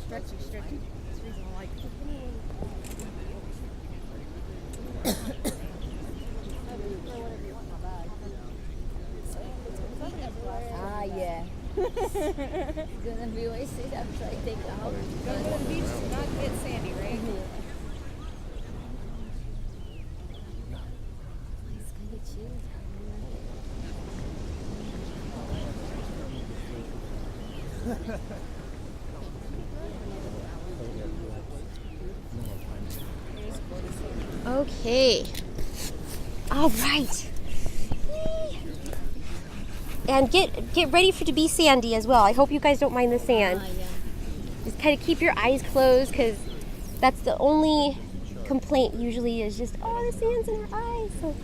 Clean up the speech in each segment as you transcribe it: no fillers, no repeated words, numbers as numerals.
Stretchy. That's the reason I like it. Ah, yeah. Gonna be wasted after I take it out. Go to the beach to not get sandy, right? It's kind of chill. Okay. All right. And get ready to be sandy as well. I hope you guys don't mind the sand. Yeah. Just kind of keep your eyes closed because that's the only complaint usually is just, oh, the sand's in our eyes. So,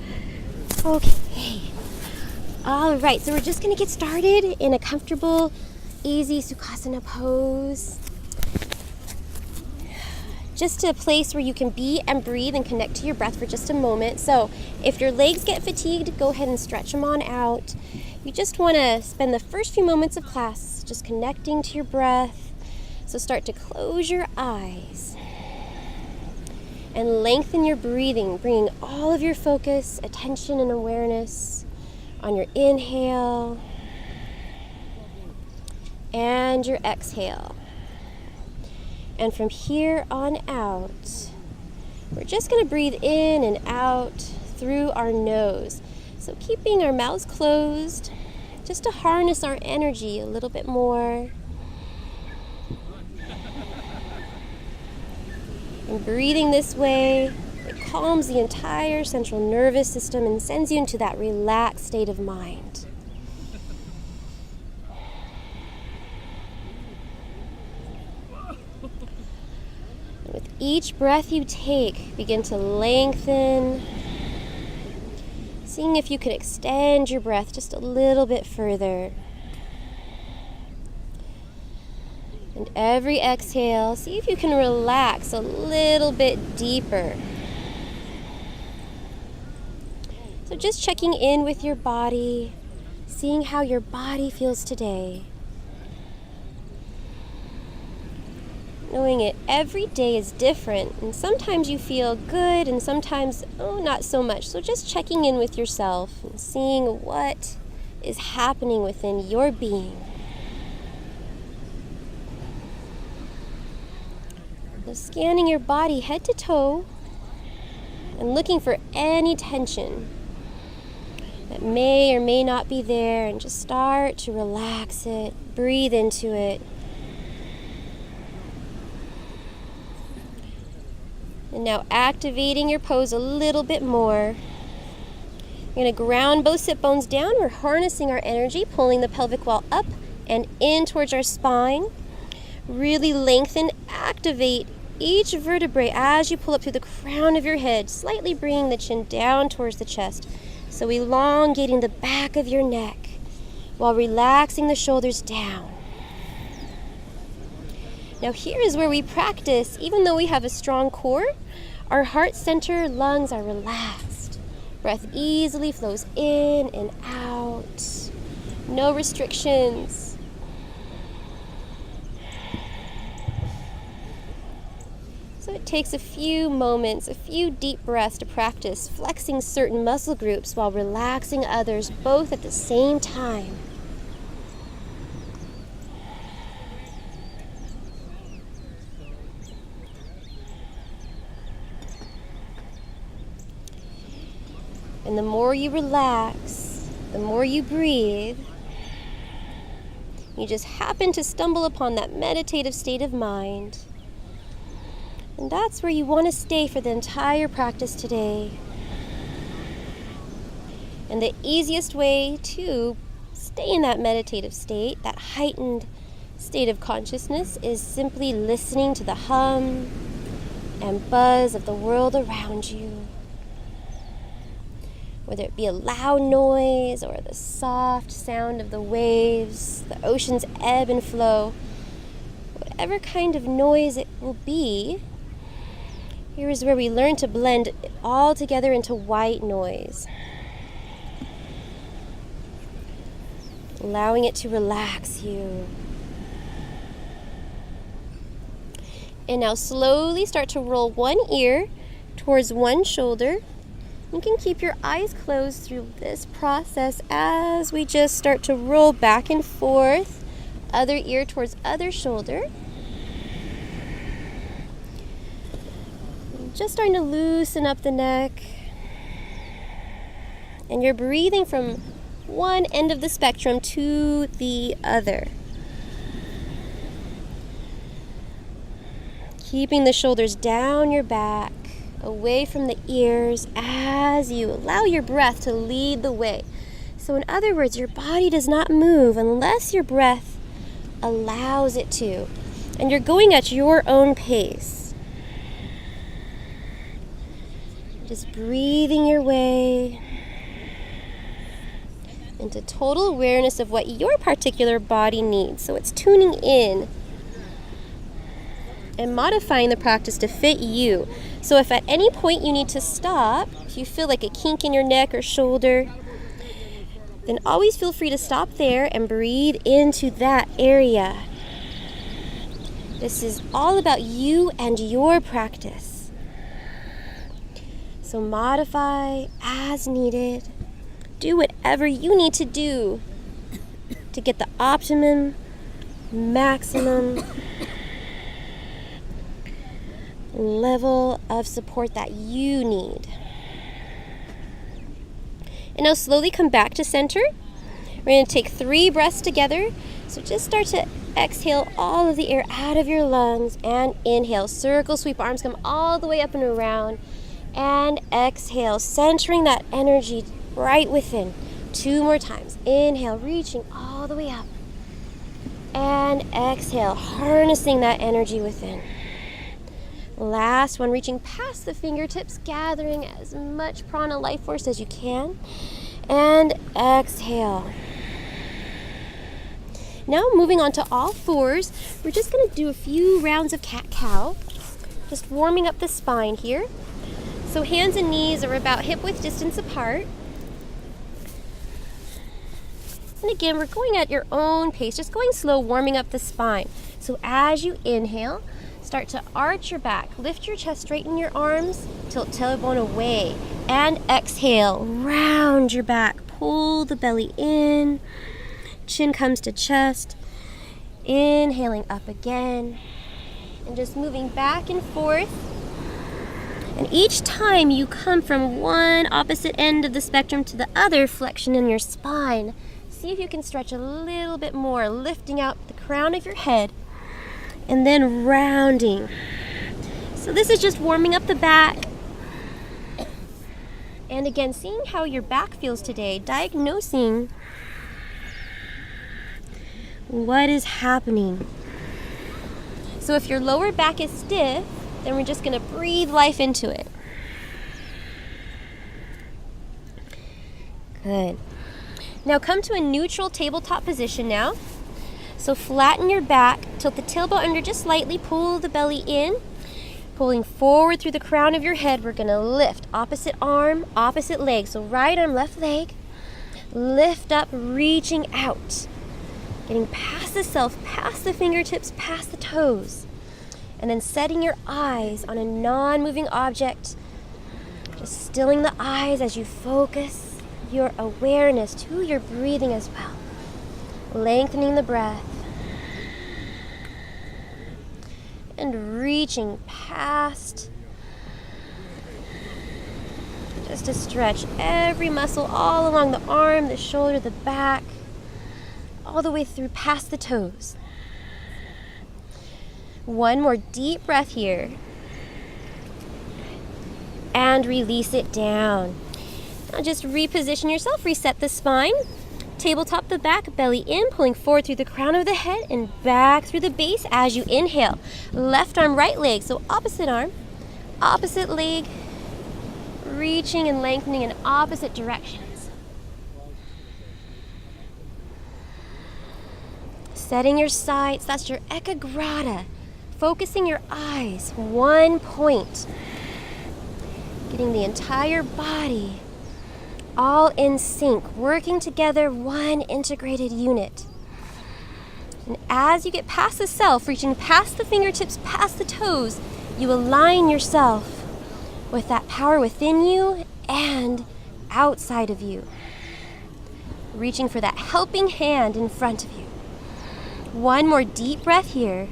okay. All right, so we're just going to get started in a comfortable, easy Sukhasana pose. Just a place where you can be and breathe and connect to your breath for just a moment. So if your legs get fatigued, go ahead and stretch them on out. You just want to spend the first few moments of class just connecting to your breath. So start to close your eyes and lengthen your breathing, bringing all of your focus, attention, and awareness on your inhale and your exhale. And from here on out, we're just going to breathe in and out through our nose. So keeping our mouths closed, just to harness our energy a little bit more. And breathing this way, it calms the entire central nervous system and sends you into that relaxed state of mind. And with each breath you take, begin to lengthen, seeing if you can extend your breath just a little bit further. And every exhale, see if you can relax a little bit deeper. So just checking in with your body, seeing how your body feels today. Knowing it every day is different, and sometimes you feel good and sometimes, not so much. So just checking in with yourself and seeing what is happening within your being. So scanning your body head to toe and looking for any tension that may or may not be there, and just start to relax it, breathe into it. And now activating your pose a little bit more. You're going to ground both sit bones down. We're harnessing our energy, pulling the pelvic wall up and in towards our spine. Really lengthen, activate each vertebrae as you pull up through the crown of your head, slightly bringing the chin down towards the chest. So elongating the back of your neck while relaxing the shoulders down. Now here is where we practice, even though we have a strong core, our heart center, lungs are relaxed. Breath easily flows in and out. No restrictions. So it takes a few moments, a few deep breaths to practice flexing certain muscle groups while relaxing others, both at the same time. And the more you relax, the more you breathe, you just happen to stumble upon that meditative state of mind. And that's where you want to stay for the entire practice today. And the easiest way to stay in that meditative state, that heightened state of consciousness, is simply listening to the hum and buzz of the world around you. Whether it be a loud noise or the soft sound of the waves, the ocean's ebb and flow, whatever kind of noise it will be, here is where we learn to blend it all together into white noise. Allowing it to relax you. And now slowly start to roll one ear towards one shoulder. You can keep your eyes closed through this process as we just start to roll back and forth. Other ear towards other shoulder. Just starting to loosen up the neck. And you're breathing from one end of the spectrum to the other. Keeping the shoulders down your back, away from the ears as you allow your breath to lead the way. So in other words, your body does not move unless your breath allows it to. And you're going at your own pace. Just breathing your way into total awareness of what your particular body needs. So it's tuning in and modifying the practice to fit you. So if at any point you need to stop, if you feel like a kink in your neck or shoulder, then always feel free to stop there and breathe into that area. This is all about you and your practice. So modify as needed. Do whatever you need to do to get the optimum, maximum level of support that you need. And now slowly come back to center. We're going to take 3 breaths together. So just start to exhale all of the air out of your lungs and inhale. Circle, sweep, arms come all the way up and around. And exhale, centering that energy right within. 2 more times. Inhale, reaching all the way up. And exhale, harnessing that energy within. Last one, reaching past the fingertips, gathering as much prana life force as you can. And exhale. Now moving on to all fours, we're just going to do a few rounds of cat-cow. Just warming up the spine here. So hands and knees are about hip-width distance apart. And again, we're going at your own pace, just going slow, warming up the spine. So as you inhale, start to arch your back, lift your chest, straighten your arms, tilt tailbone away, and exhale, round your back, pull the belly in, chin comes to chest, inhaling up again, and just moving back and forth. And each time you come from one opposite end of the spectrum to the other, flexion in your spine. See if you can stretch a little bit more, lifting out the crown of your head, and then rounding. So this is just warming up the back. And again, seeing how your back feels today, diagnosing what is happening. So if your lower back is stiff, then we're just going to breathe life into it. Good. Now come to a neutral tabletop position now. So flatten your back, tilt the tailbone under just slightly, pull the belly in. Pulling forward through the crown of your head, we're going to lift. Opposite arm, opposite leg. So right arm, left leg. Lift up, reaching out. Getting past the self, past the fingertips, past the toes. And then setting your eyes on a non-moving object. Just stilling the eyes as you focus your awareness to your breathing as well. Lengthening the breath. And reaching past. Just to stretch every muscle all along the arm, the shoulder, the back, all the way through past the toes. One more deep breath here. And release it down. Now just reposition yourself, reset the spine. Tabletop the back, belly in, pulling forward through the crown of the head and back through the base as you inhale. Left arm, right leg, so opposite arm, opposite leg, reaching and lengthening in opposite directions. Setting your sights, that's your ekagrata. Focusing your eyes, one point. Getting the entire body all in sync, working together, one integrated unit. And as you get past the self, reaching past the fingertips, past the toes, you align yourself with that power within you and outside of you. Reaching for that helping hand in front of you. One more deep breath here.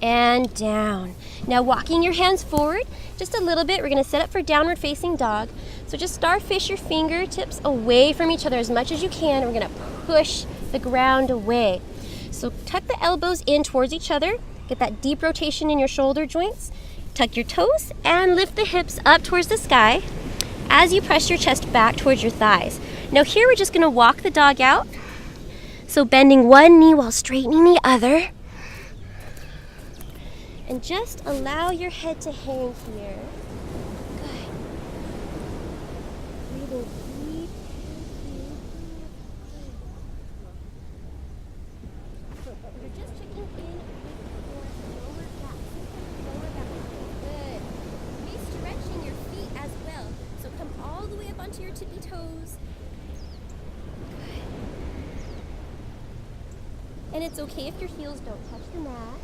And down. Now walking your hands forward just a little bit. We're going to set up for downward facing dog. So just starfish your fingertips away from each other as much as you can. We're going to push the ground away. So tuck the elbows in towards each other. Get that deep rotation in your shoulder joints. Tuck your toes and lift the hips up towards the sky as you press your chest back towards your thighs. Now here we're just going to walk the dog out. So bending one knee while straightening the other. And just allow your head to hang here. Good. Breathing deep. You're just checking in with your lower back. Good. Be stretching your feet as well. So come all the way up onto your tippy toes. Good. And it's okay if your heels don't touch the mat.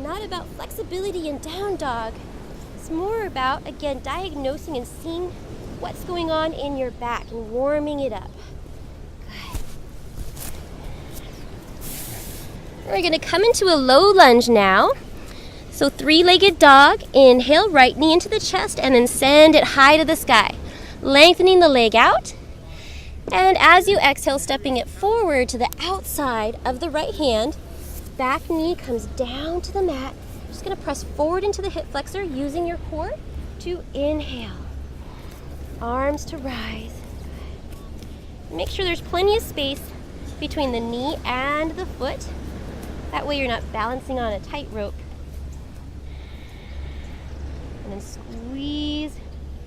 Not about flexibility and down dog. It's more about, again, diagnosing and seeing what's going on in your back and warming it up. Good. We're going to come into a low lunge now. So three-legged dog. Inhale, right knee into the chest and then send it high to the sky. Lengthening the leg out. And as you exhale, stepping it forward to the outside of the right hand. Back knee comes down to the mat. Just going to press forward into the hip flexor using your core to inhale. Arms to rise. Make sure there's plenty of space between the knee and the foot. That way you're not balancing on a tightrope. And then squeeze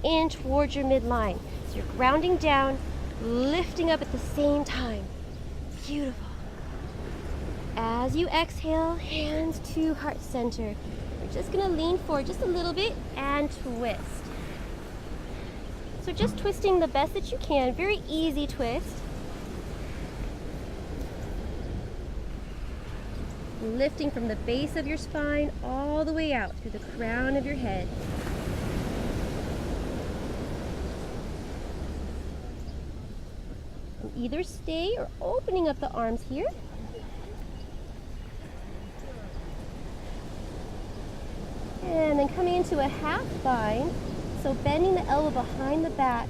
in towards your midline. So you're grounding down, lifting up at the same time. Beautiful. As you exhale, hands to heart center. We're just going to lean forward just a little bit and twist. So just twisting the best that you can. Very easy twist. Lifting from the base of your spine all the way out through the crown of your head. And either stay or opening up the arms here. And then coming into a half bind, so bending the elbow behind the back,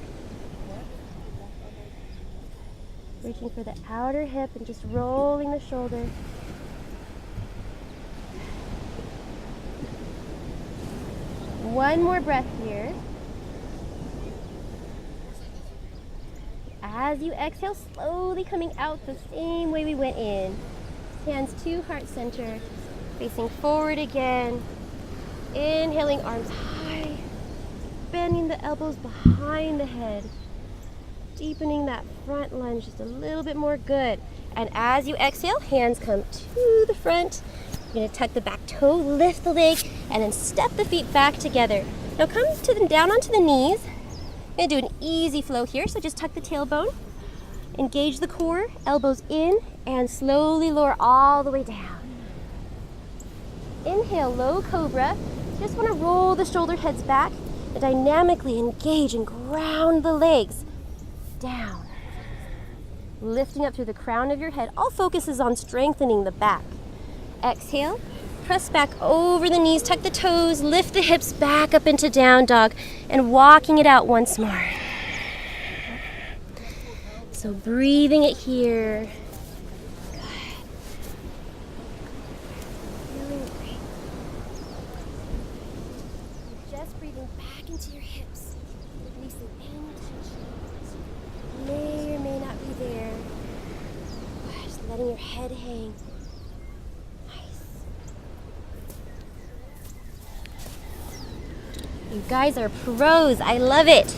reaching for the outer hip and just rolling the shoulder. One more breath here. As you exhale, slowly coming out the same way we went in. Hands to heart center, facing forward again. Inhaling, arms high, bending the elbows behind the head, deepening that front lunge just a little bit more. Good. And as you exhale, hands come to the front. You're going to tuck the back toe, lift the leg, and then step the feet back together. Now come to them down onto the knees. You're going to do an easy flow here, so just tuck the tailbone, engage the core, elbows in, and slowly lower all the way down. Inhale, low cobra. Just want to roll the shoulder heads back and dynamically engage and ground the legs down. Lifting up through the crown of your head. All focus is on strengthening the back. Exhale, press back over the knees, tuck the toes, lift the hips back up into down dog, and walking it out once more. So breathing it here. Into your hips, releasing any tension. May or may not be there. Just letting your head hang. Nice. You guys are pros. I love it.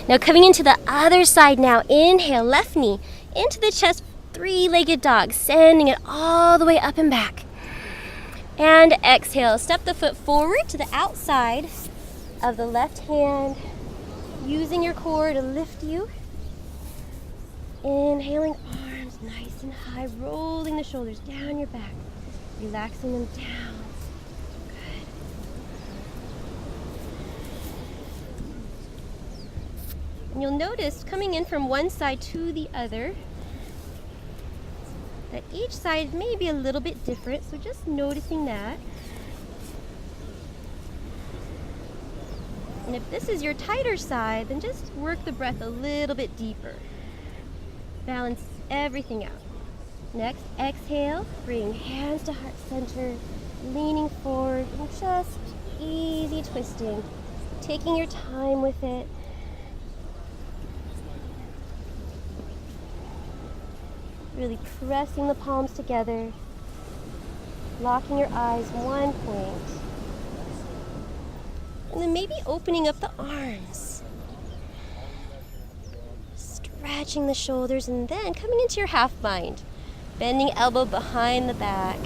Now coming into the other side now. Inhale, left knee into the chest, three-legged dog, sending it all the way up and back. And exhale, step the foot forward to the outside of the left hand, using your core to lift you. Inhaling, arms nice and high, rolling the shoulders down your back, relaxing them down. Good. And you'll notice coming in from one side to the other that each side may be a little bit different, so just noticing that. And if this is your tighter side, then just work the breath a little bit deeper. Balance everything out. Next, exhale, bring hands to heart center, leaning forward, and just easy twisting, taking your time with it. Really pressing the palms together, locking your eyes one point. And then maybe opening up the arms, stretching the shoulders, and then coming into your half bind. Bending elbow behind the back,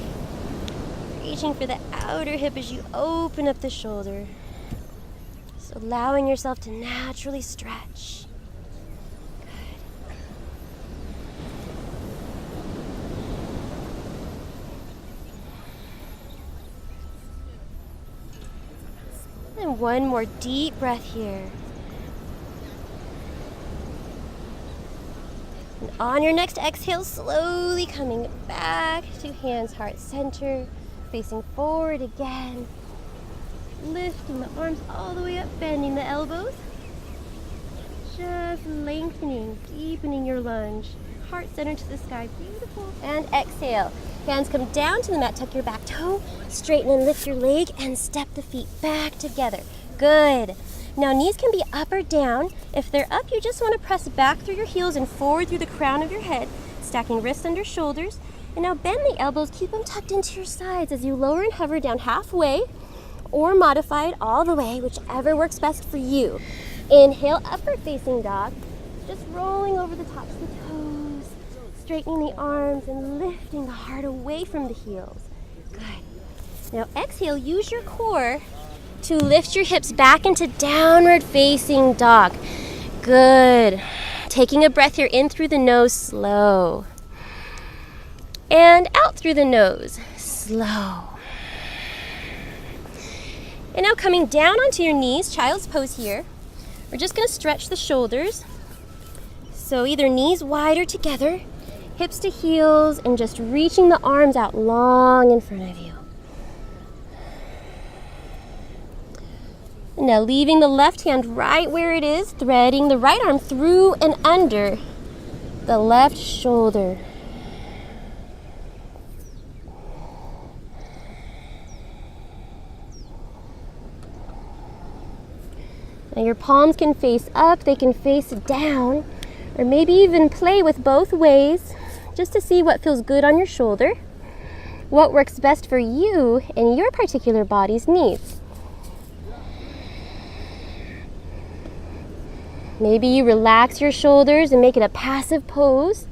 reaching for the outer hip as you open up the shoulder. So allowing yourself to naturally stretch. Good. And one more deep breath here. And on your next exhale, slowly coming back to hands, heart center, facing forward again. Lifting the arms all the way up, bending the elbows. Just lengthening, deepening your lunge. Heart center to the sky, beautiful. And exhale. Hands come down to the mat, tuck your back toe, straighten and lift your leg, and step the feet back together. Good. Now knees can be up or down. If they're up, you just want to press back through your heels and forward through the crown of your head, stacking wrists under shoulders. And now bend the elbows, keep them tucked into your sides as you lower and hover down halfway, or modify it all the way, whichever works best for you. Inhale, upward facing dog, just rolling over the tops of the toes, straightening the arms and lifting the heart away from the heels. Good. Now exhale, use your core to lift your hips back into downward facing dog. Good. Taking a breath here in through the nose, slow. And out through the nose, slow. And now coming down onto your knees, child's pose here. We're just going to stretch the shoulders. So either knees wide or together, hips to heels, and just reaching the arms out long in front of you. Now leaving the left hand right where it is, threading the right arm through and under the left shoulder. Now your palms can face up, they can face down, or maybe even play with both ways just to see what feels good on your shoulder, what works best for you and your particular body's needs. Maybe you relax your shoulders and make it a passive pose,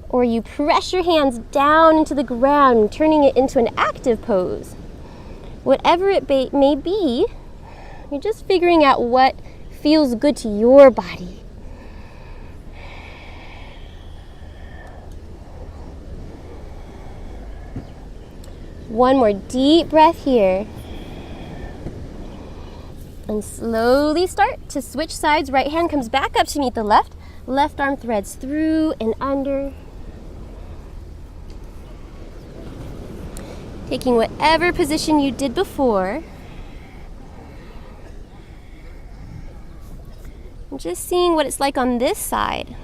or you press your hands down into the ground, turning it into an active pose. Whatever it may be, you're just figuring out what feels good to your body. One more deep breath here. And slowly start to switch sides. Right hand comes back up to meet the left. Left arm threads through and under. Taking whatever position you did before. And just seeing what it's like on this side.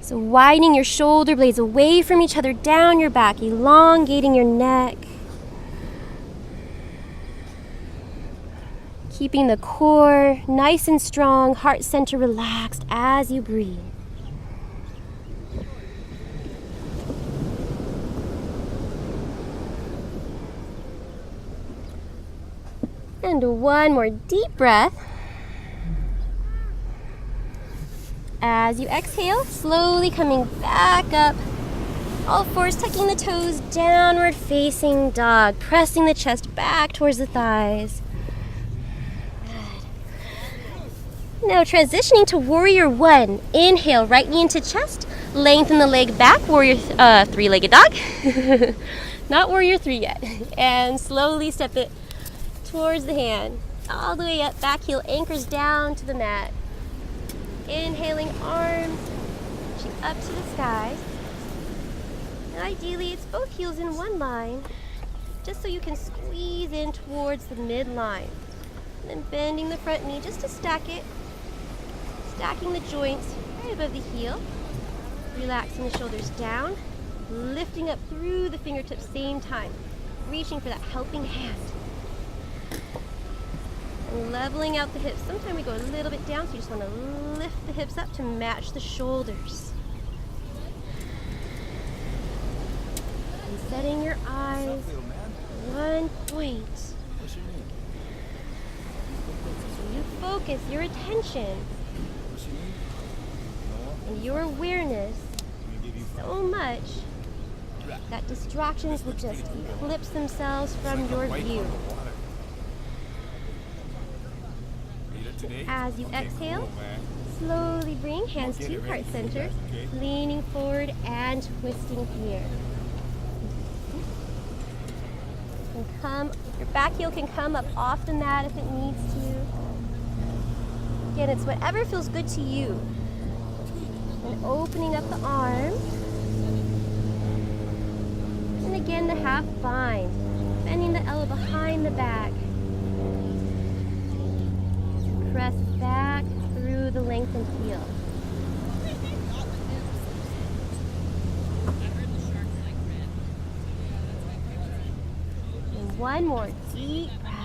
So widening your shoulder blades away from each other down your back, elongating your neck. Keeping the core nice and strong, heart center relaxed as you breathe. And one more deep breath. As you exhale, slowly coming back up. All fours, tucking the toes, downward facing dog, pressing the chest back towards the thighs. Now transitioning to warrior one. Inhale, right knee into chest. Lengthen the leg back, warrior three-legged dog. Not warrior three yet. And slowly step it towards the hand. All the way up, back heel anchors down to the mat. Inhaling, arms reaching up to the sky. And ideally, it's both heels in one line, just so you can squeeze in towards the midline. And then bending the front knee just to stack it. Stacking the joints right above the heel. Relaxing the shoulders down. Lifting up through the fingertips same time. Reaching for that helping hand. And leveling out the hips. Sometimes we go a little bit down, so you just want to lift the hips up to match the shoulders. And setting your eyes one point. So you focus your attention and your awareness so much that distractions will just eclipse themselves from your view. As you exhale, slowly bring hands to heart center, leaning forward and twisting here. Your back heel can come up off the mat if it needs to. Again, it's whatever feels good to you. And opening up the arms. And again, the half bind. Bending the elbow behind the back. Press back through the lengthened heel. And one more deep breath.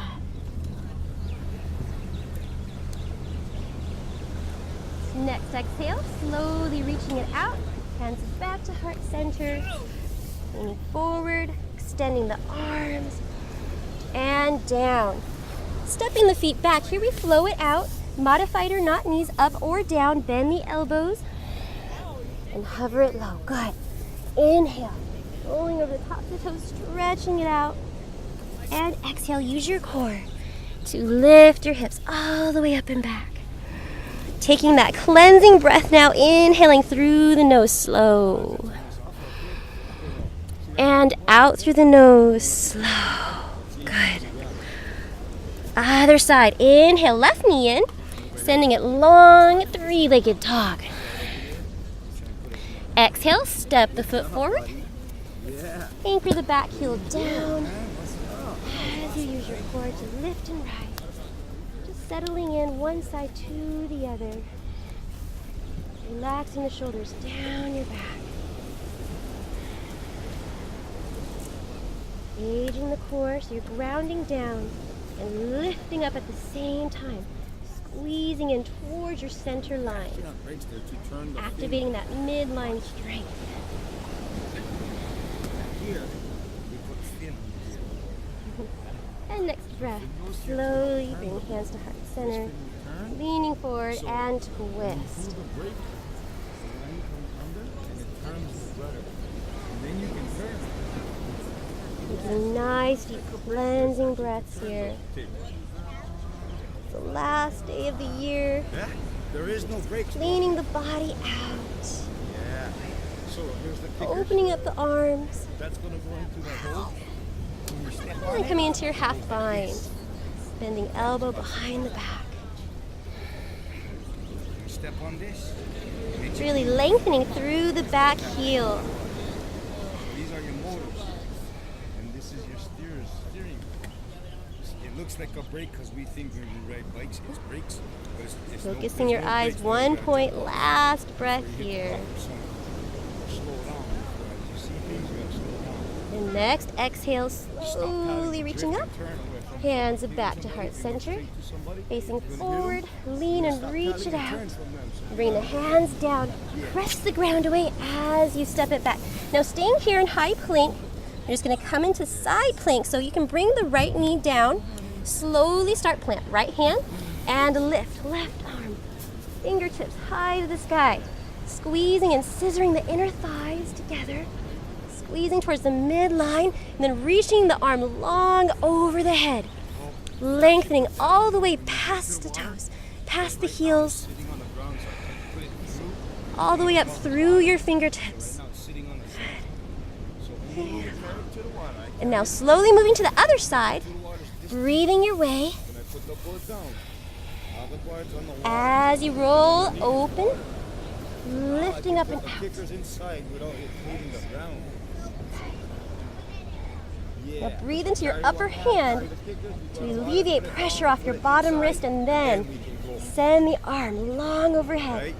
Next exhale, slowly reaching it out. Hands back to heart center. Leaning forward, extending the arms, and down. Stepping the feet back. Here we flow it out. Modified or not, knees up or down. Bend the elbows and hover it low. Good. Inhale. Rolling over the tops of the toes, stretching it out. And exhale, use your core to lift your hips all the way up and back. Taking that cleansing breath now, inhaling through the nose, slow. And out through the nose, slow. Good. Other side. Inhale, left knee in. Sending it long, three-legged dog. Exhale, step the foot forward. Anchor the back heel down. As you use your core to lift and rise. Just settling in one side to the other. Relaxing the shoulders down your back. Engaging the core so you're grounding down and lifting up at the same time. Squeezing in towards your center line. Activating that midline strength. And next breath. Slowly bring hands to heart center. Leaning forward and twist. Taking nice deep cleansing breaths here. The last day of the year. Yeah, there is no breaks. Cleaning the body out. Yeah. So here's the kicker. Opening up the arms. That's going to go into that hole. And then coming into your half bind. Bending elbow behind the back. Step on this. Really lengthening through the back heel. These are your motors. And this is your steering. It looks like a brake because we think when we ride bikes it's brakes. But it's Focusing your eyes, one point, last breath here. Slow down. As you see things, you got to slow down. And next, exhale, slowly reaching up. Hands back to heart center. Facing forward, lean and reach it out. Bring the hands down. Press the ground away as you step it back. Now staying here in high plank, you're just going to come into side plank. So you can bring the right knee down. Slowly start plant. Right hand and lift. Left arm. Fingertips high to the sky. Squeezing and scissoring the inner thighs together. Squeezing towards the midline, and then reaching the arm long over the head. Lengthening all the way past the toes, past the heels, Sitting on the ground, so I can put it through. all the way up through your fingertips. Now it's sitting on the side. So when you carry it to the water, I And now slowly moving to the other side, the water's this, breathing your way and I put the boat down. Other parts on the water. as you roll open, lifting up and The out. kicker's inside without it hitting the ground. Yeah. Now breathe into your upper hand to alleviate pressure off your bottom wrist, and then send the arm long overhead. Right?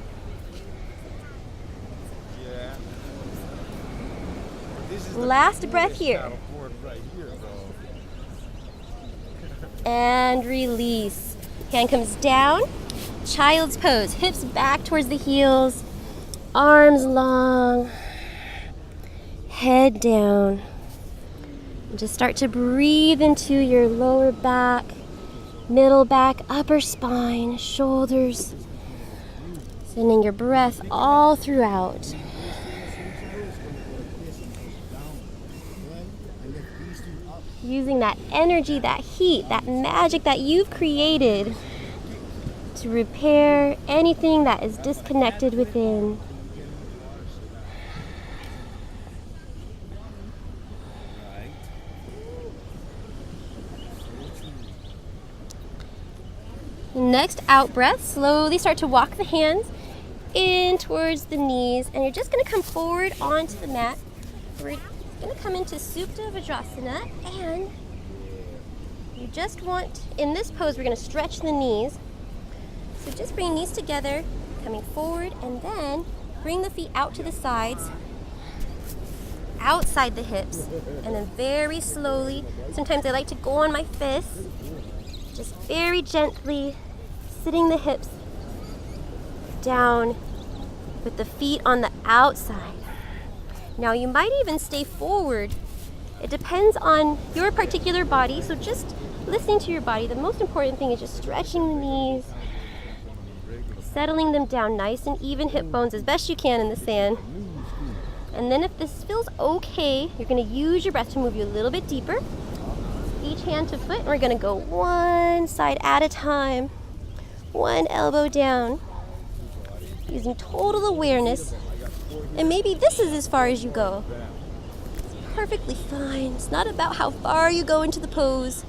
Yeah. This is the Last breath coolest here. paddleboard right here, bro. And release. Hand comes down, child's pose, hips back towards the heels, arms long, head down. And just start to breathe into your lower back, middle back, upper spine, shoulders. Sending your breath all throughout. Using that energy, that heat, that magic that you've created to repair anything that is disconnected within. Next out breath, slowly start to walk the hands in towards the knees, and you're just going to come forward onto the mat. We're going to come into Supta Vajrasana, and you just want, in this pose, we're going to stretch the knees. So just bring knees together, coming forward, and then bring the feet out to the sides, outside the hips, and then very slowly, sometimes I like to go on my fists, just very gently sitting the hips down with the feet on the outside. Now you might even stay forward. It depends on your particular body, so just listening to your body. The most important thing is just stretching the knees, settling them down nice and even hip bones as best you can in the sand. And then if this feels okay, you're going to use your breath to move you a little bit deeper. Each hand to foot, and we're going to go one side at a time, one elbow down, using total awareness. And maybe this is as far as you go. It's perfectly fine. It's not about how far you go into the pose.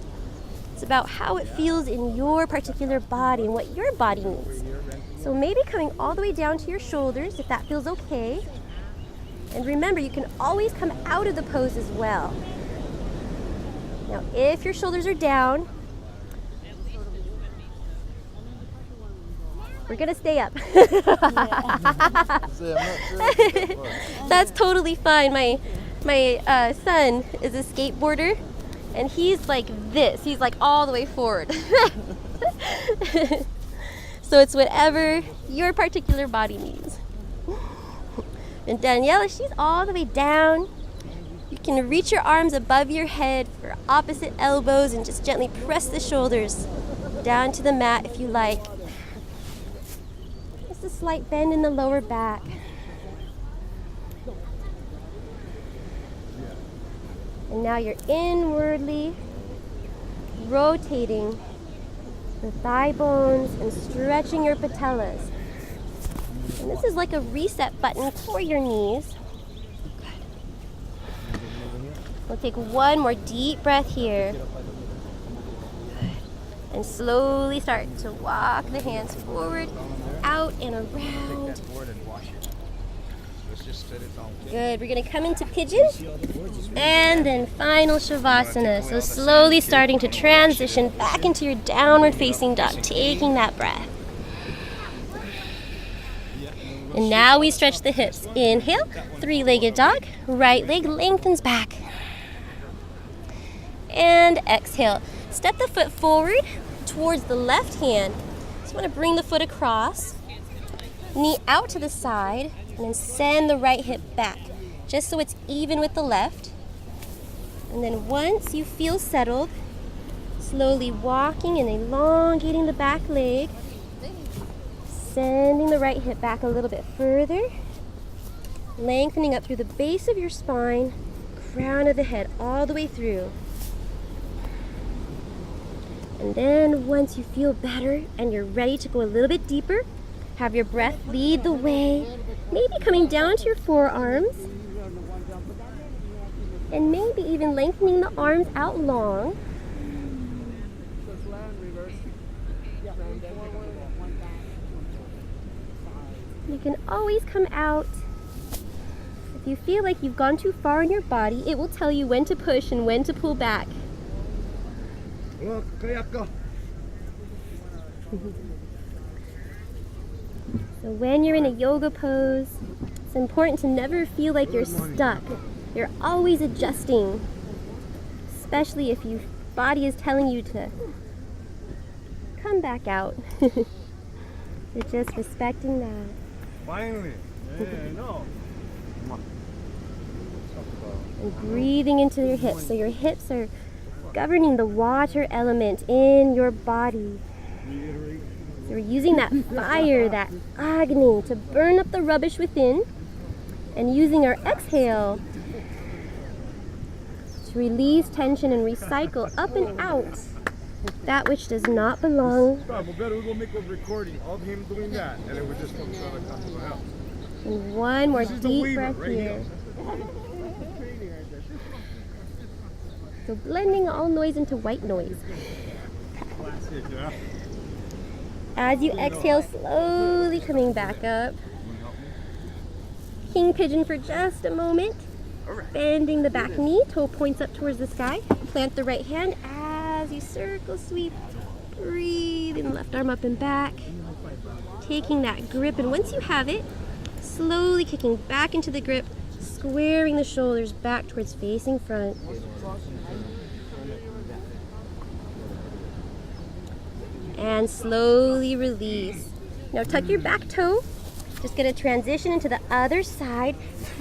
It's about how it feels in your particular body and what your body needs. So maybe coming all the way down to your shoulders, if that feels okay. And remember, you can always come out of the pose as well. Now, if your shoulders are down, we're gonna stay up. That's totally fine. My son is a skateboarder, and he's like this. He's like all the way forward. So it's whatever your particular body needs. And Daniela, she's all the way down. You can reach your arms above your head for opposite elbows and just gently press the shoulders down to the mat if you like. Just a slight bend in the lower back. And now you're inwardly rotating the thigh bones and stretching your patellas. And this is like a reset button for your knees. We'll take one more deep breath here. And slowly start to walk the hands forward, out and around. Good. We're going to come into pigeon and then final Shavasana. So slowly starting to transition back into your downward facing dog, taking that breath. And now we stretch the hips. Inhale, three-legged dog. Right leg lengthens back. And exhale. Step the foot forward towards the left hand. Just want to bring the foot across. Knee out to the side. And then send the right hip back. Just so it's even with the left. And then once you feel settled, slowly walking and elongating the back leg. Sending the right hip back a little bit further. Lengthening up through the base of your spine, crown of the head all the way through. And then once you feel better and you're ready to go a little bit deeper, have your breath lead the way, maybe coming down to your forearms, and maybe even lengthening the arms out long. You can always come out. If you feel like you've gone too far in your body, it will tell you when to push and when to pull back. So when you're in a yoga pose, it's important to never feel like you're stuck. You're always adjusting, especially if your body is telling you to come back out. So just respecting that. Finally. Yeah, no. And breathing into your hips. So your hips are governing the water element in your body. So we're using that fire, that agni, to burn up the rubbish within, and using our exhale to release tension and recycle up and out that which does not belong. We're gonna make a recording of him doing that, and then we just come to the house. And one more deep breath here. So blending all noise into white noise. As you exhale, slowly coming back up. King pigeon for just a moment. Bending the back knee, toe points up towards the sky. Plant the right hand as you circle sweep. Breathing left arm up and back. Taking that grip, and once you have it, slowly kicking back into the grip, squaring the shoulders back towards facing front. And slowly release. Now tuck your back toe. Just going to transition into the other side,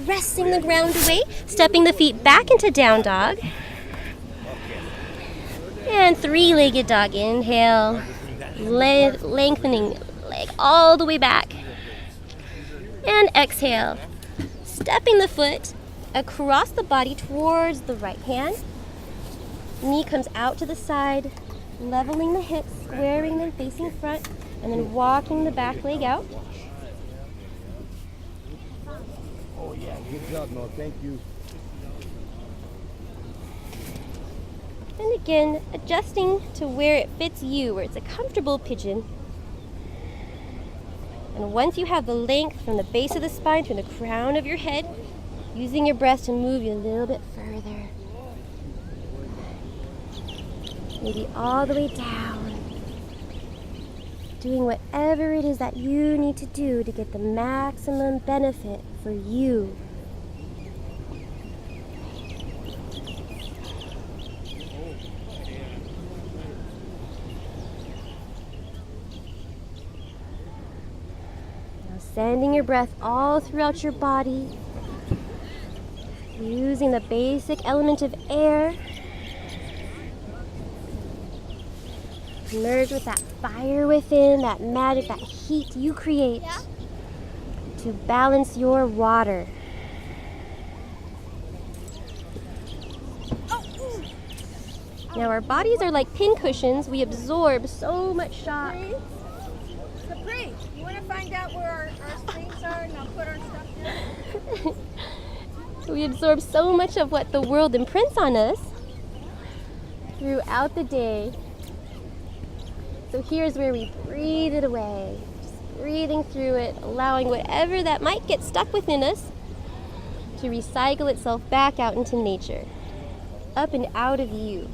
pressing the ground away, stepping the feet back into down dog. And three-legged dog. Inhale, lengthening leg all the way back. And exhale, stepping the foot across the body towards the right hand. Knee comes out to the side, leveling the hips, squaring them facing front, and then walking the back leg out. Oh yeah, good job, no, thank you. And again, adjusting to where it fits you, where it's a comfortable pigeon. And once you have the length from the base of the spine to the crown of your head, using your breath to move you a little bit further. Maybe all the way down. Doing whatever it is that you need to do to get the maximum benefit for you. Now sending your breath all throughout your body, using the basic element of air. Merge with that fire within, that magic, that heat you create to balance your water. Now our bodies are like pin cushions. We absorb so much shock. Capri, you want to find out where our springs are and I'll put our stuff down? We absorb so much of what the world imprints on us throughout the day. So here's where we breathe it away. Just breathing through it, allowing whatever that might get stuck within us to recycle itself back out into nature, up and out of you.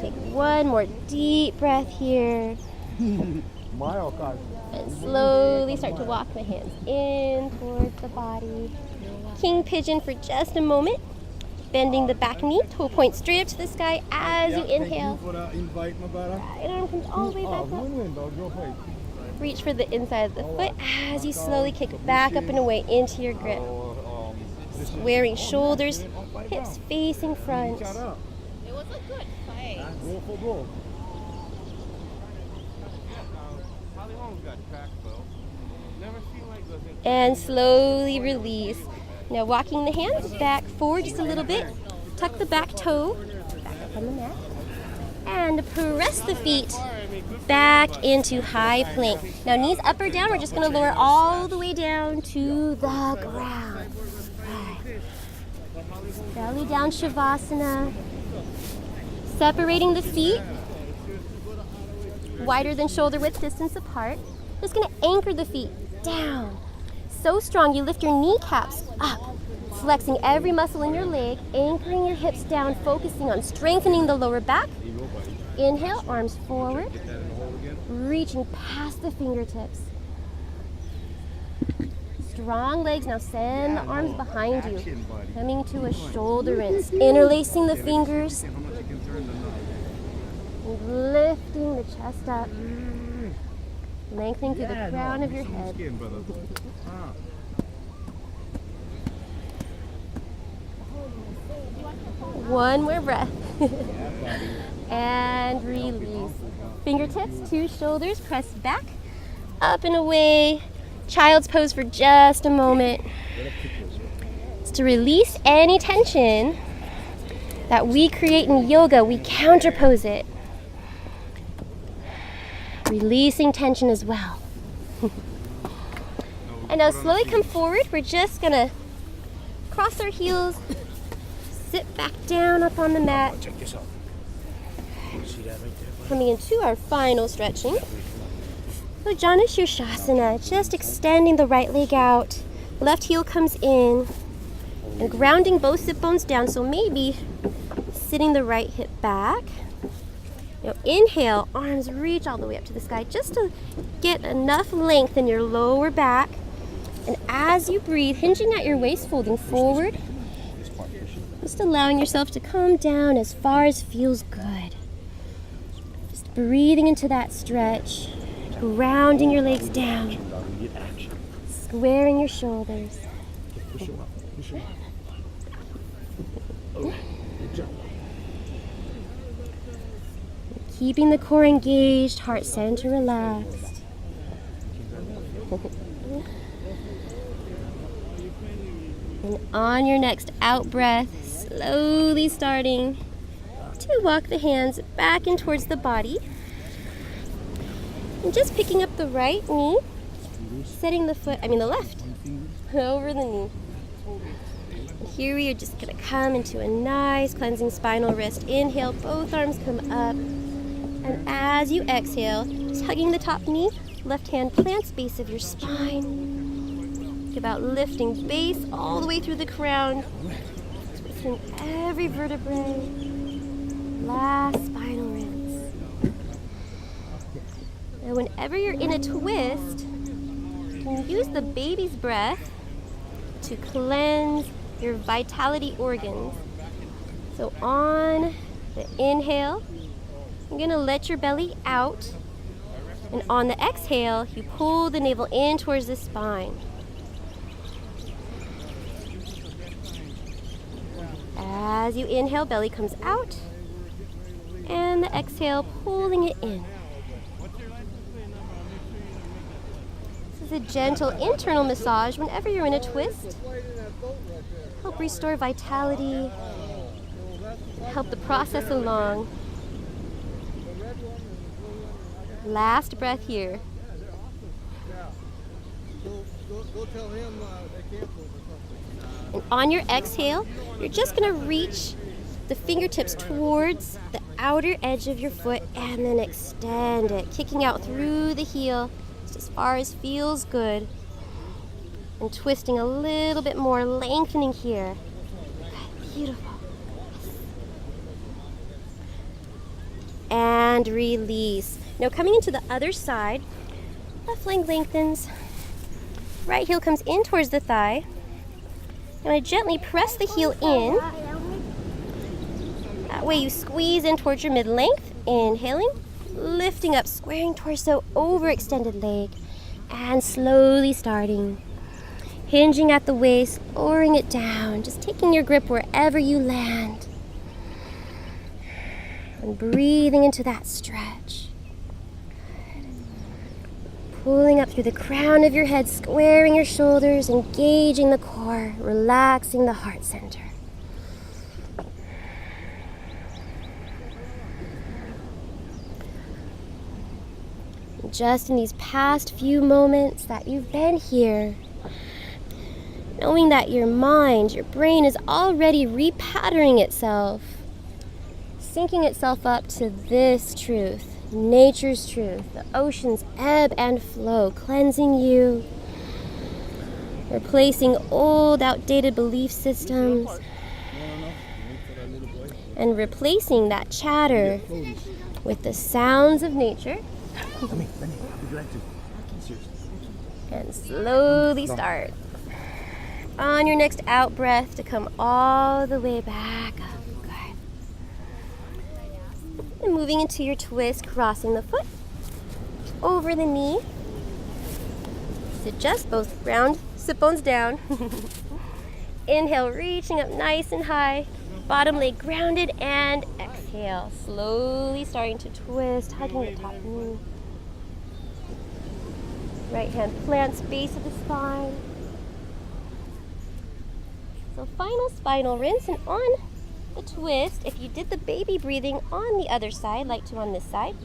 Take one more deep breath here. And slowly start to walk the hands in towards the body. King pigeon for just a moment. Bending the back knee, toe point straight up to the sky as you inhale. Thank you for the invite, my brother. Right arm comes all the way back up. Reach for the inside of the foot as you slowly kick back up and away into your grip. Squaring shoulders, hips facing front. It was a good fight. And slowly release. Now walking the hands back forward just a little bit. Tuck the back toe back up on the mat. And press the feet back into high plank. Now knees up or down, we're just going to lower all the way down to the ground. Right. Belly down Shavasana. Separating the feet, wider than shoulder width distance apart. Just going to anchor the feet down. So strong, you lift your kneecaps up, flexing every muscle in your leg, anchoring your hips down, focusing on strengthening the lower back. Inhale, arms forward, reaching past the fingertips. Strong legs, now send the arms behind you, coming to a shoulder rinse, interlacing the fingers, and lifting the chest up, lengthening through the crown of your head. One more breath. And release. Fingertips to shoulders, press back, up and away. Child's pose for just a moment. It's to release any tension that we create in yoga. We counterpose it. Releasing tension as well. And now slowly come forward. We're just gonna cross our heels, sit back down up on the mat. Check this out. See that right there? Coming into our final stretching. So Janu Shirshasana, just extending the right leg out. Left heel comes in and grounding both sit bones down. So maybe sitting the right hip back. Now inhale, arms reach all the way up to the sky just to get enough length in your lower back. And as you breathe, hinging at your waist, folding forward. Just allowing yourself to come down as far as feels good. Just breathing into that stretch, grounding your legs down, squaring your shoulders. Keeping the core engaged, heart center relaxed. And on your next out breath, slowly starting to walk the hands back and towards the body. And just picking up the right knee, setting the left, over the knee. And here we are just gonna come into a nice cleansing spinal wrist. Inhale, both arms come up. And as you exhale, just hugging the top knee, left hand plants base of your spine. Think about lifting base all the way through the crown, twisting every vertebrae. Last spinal rinse. Now whenever you're in a twist, you can use the baby's breath to cleanse your vitality organs. So on the inhale, you're gonna let your belly out. And on the exhale, you pull the navel in towards the spine. As you inhale, belly comes out. And the exhale, pulling it in. This is a gentle internal massage whenever you're in a twist. Help restore vitality. Help the process along. Last breath here. And on your exhale, you're just going to reach the fingertips towards the outer edge of your foot and then extend it, kicking out through the heel just as far as feels good. And twisting a little bit more, lengthening here. Beautiful. And release. Now coming into the other side, left leg lengthens, right heel comes in towards the thigh. I'm going to gently press the heel in. That way you squeeze in towards your mid-length. Inhaling, lifting up, squaring torso, overextended leg, and slowly starting. Hinging at the waist, lowering it down, just taking your grip wherever you land. And breathing into that stretch. Pulling up through the crown of your head, squaring your shoulders, engaging the core, relaxing the heart center. Just in these past few moments that you've been here, knowing that your mind, your brain is already repatterning itself, syncing itself up to this truth, nature's truth, the ocean's ebb and flow, cleansing you, replacing old, outdated belief systems, and replacing that chatter with the sounds of nature. And slowly start on your next out breath to come all the way back up. Good. And moving into your twist, crossing the foot over the knee. So just both round sit bones down. Inhale, reaching up nice and high. Bottom leg grounded, and exhale. Slowly starting to twist, hugging the top knee. Right hand plants base of the spine. So final spinal rinse, and on the twist, if you did the baby breathing on the other side, like to on this side.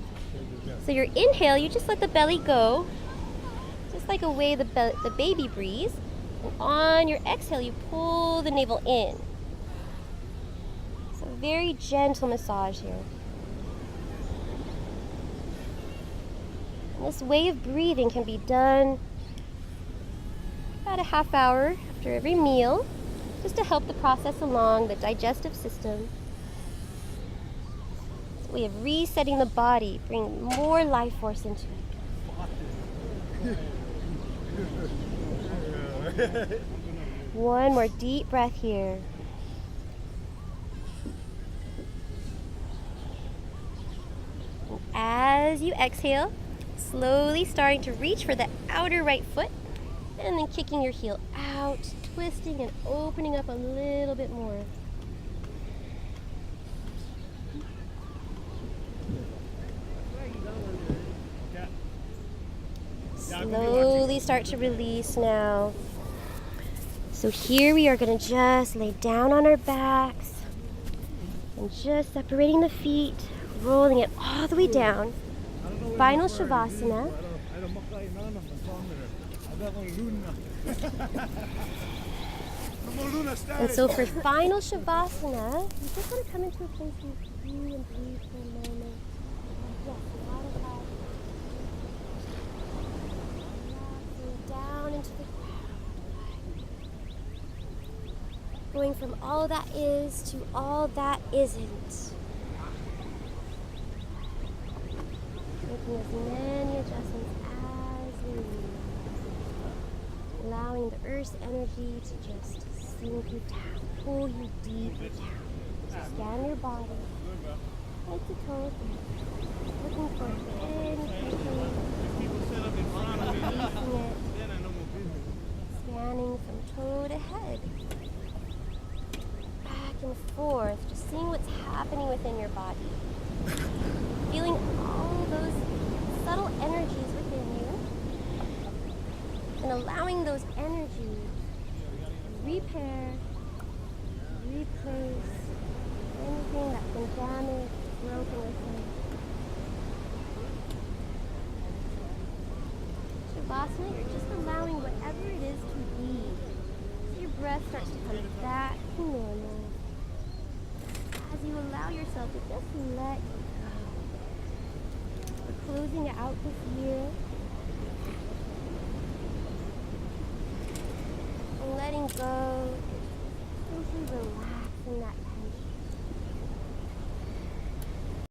So your inhale, you just let the belly go, just like a way the baby breathes. And on your exhale, you pull the navel in. So very gentle massage here. And this way of breathing can be done about a half hour after every meal, just to help the process along, the digestive system. It's a way of resetting the body, bringing more life force into it. One more deep breath here. And as you exhale, slowly starting to reach for the outer right foot, and then kicking your heel out, twisting and opening up a little bit more. Slowly start to release now. So here we are going to just lay down on our backs and just separating the feet, rolling it all the way down. Final Shavasana. And so for final Shavasana, you just want to come into a place where you and breathe for a moment. Yes, a lot of that. Relaxing down into the ground. Going from all that is to all that isn't. Making as many adjustments as we need. Allowing the earth's energy to just sink you down, pull you deeper down. So scan your body, head to toe, looking for any tension, releasing it, scanning from toe to head, back and forth, just seeing what's happening within your body, feeling all those subtle energies within you, and allowing those energies to repair, replace anything that's been damaged, broken within. Shavasana, you're just allowing whatever it is to be. So your breath starts to come back to normal. As you allow yourself to just let go. We're closing out this year. And letting go, simply relaxing that